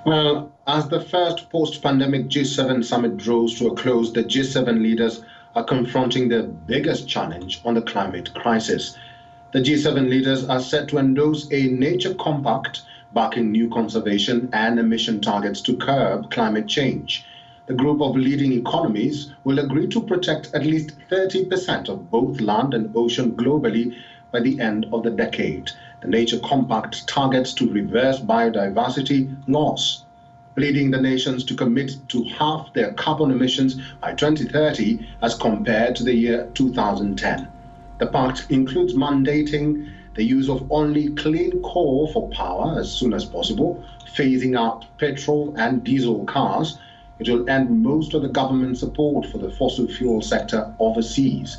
Well, as the first post-pandemic G7 summit draws to a close, the G7 leaders are confronting their biggest challenge on the climate crisis. The G7 leaders are set to endorse a nature compact backing new conservation and emission targets to curb climate change. The group of leading economies will agree to protect at least 30% of both land and ocean globally by the end of the decade. The Nature Compact targets to reverse biodiversity loss, leading the nations to commit to halve their carbon emissions by 2030 as compared to the year 2010. The pact includes mandating the use of only clean coal for power as soon as possible, phasing out petrol and diesel cars. It will end most of the government support for the fossil fuel sector overseas.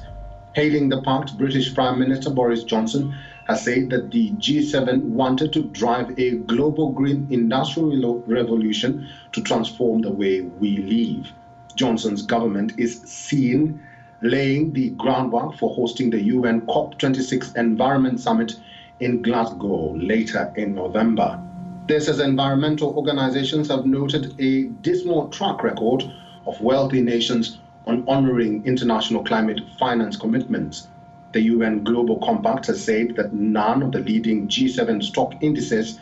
Hailing the pact, British Prime Minister Boris Johnson has said that the G7 wanted to drive a global green industrial revolution to transform the way we live. Johnson's government is seen laying the groundwork for hosting the UN COP26 Environment Summit in Glasgow later in November. This as environmental organizations have noted a dismal track record of wealthy nations on honoring international climate finance commitments. The UN Global Compact has said that none of the leading G7 stock indices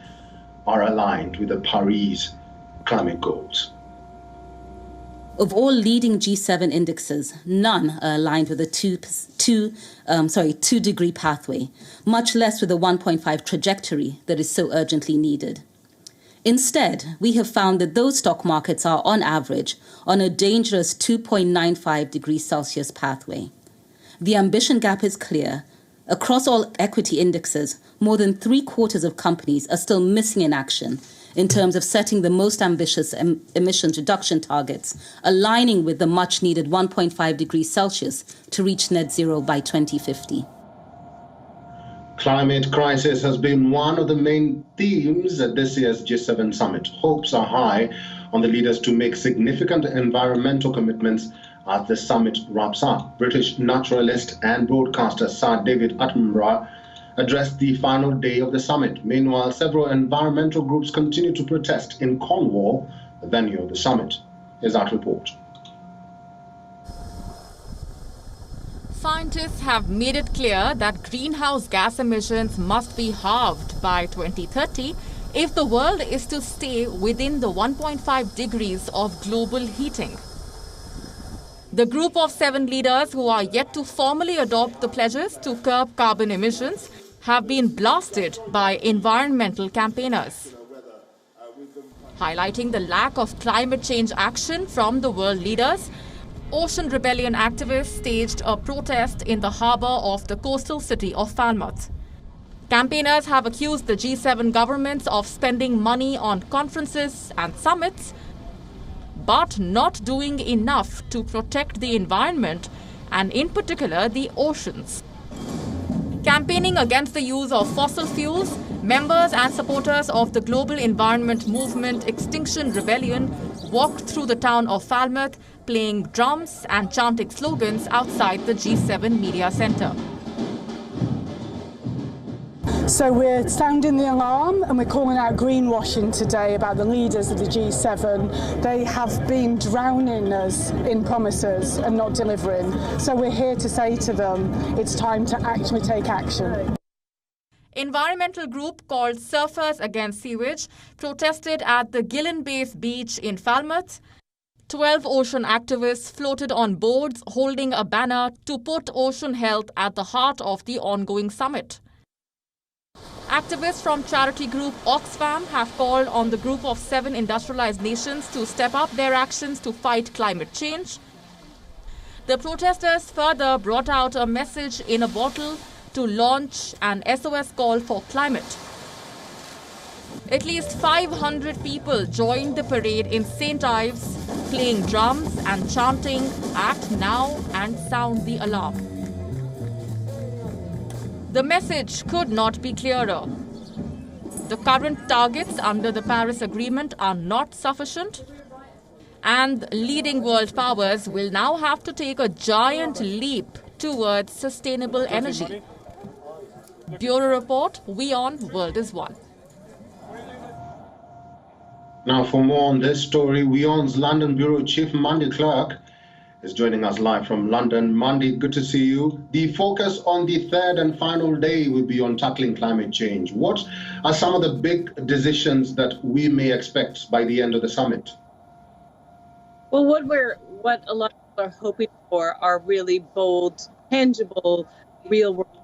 are aligned with the Paris climate goals. Of all leading G7 indexes, none are aligned with a 2-degree pathway, much less with a 1.5 trajectory that is so urgently needed. Instead, we have found that those stock markets are, on average, on a dangerous 2.95 degrees Celsius pathway. The ambition gap is clear. Across all equity indexes, more than 3/4 of companies are still missing in action in terms of setting the most ambitious emissions reduction targets, aligning with the much-needed 1.5 degrees Celsius to reach net zero by 2050. Climate crisis has been one of the main themes at this year's G7 summit. Hopes are high on the leaders to make significant environmental commitments as the summit wraps up. British naturalist and broadcaster Sir David Attenborough addressed the final day of the summit. Meanwhile, several environmental groups continue to protest in Cornwall, the venue of the summit. Here's that report. Scientists have made it clear that greenhouse gas emissions must be halved by 2030 if the world is to stay within the 1.5 degrees of global heating. The group of 7 leaders who are yet to formally adopt the pledges to curb carbon emissions have been blasted by environmental campaigners, highlighting the lack of climate change action from the world leaders. Ocean rebellion activists staged a protest in the harbour of the coastal city of Falmouth. Campaigners have accused the G7 governments of spending money on conferences and summits, but not doing enough to protect the environment and in particular the oceans. Campaigning against the use of fossil fuels, members and supporters of the global environment movement Extinction Rebellion walked through the town of Falmouth, playing drums and chanting slogans outside the G7 Media Centre. So we're sounding the alarm and we're calling out greenwashing today about the leaders of the G7. They have been drowning us in promises and not delivering. So we're here to say to them, it's time to actually take action. Environmental group called Surfers Against Sewage protested at the Gillen Base beach in Falmouth. 12 ocean activists floated on boards holding a banner to put ocean health at the heart of the ongoing summit. Activists from charity group Oxfam have called on the group of 7 industrialized nations to step up their actions to fight climate change. The protesters further brought out a message in a bottle to launch an SOS call for climate. At least 500 people joined the parade in St. Ives, playing drums and chanting, "Act now and sound the alarm." The message could not be clearer. The current targets under the Paris Agreement are not sufficient, and leading world powers will now have to take a giant leap towards sustainable energy. Bureau Report, WION World is One. Now, for more on this story, WION's London Bureau Chief Mandy Clark is joining us live from London. Mandy, good to see you. The focus on the third and final day will be on tackling climate change. What are some of the big decisions that we may expect by the end of the summit? Well, what a lot of people are hoping for are really bold, tangible, real-world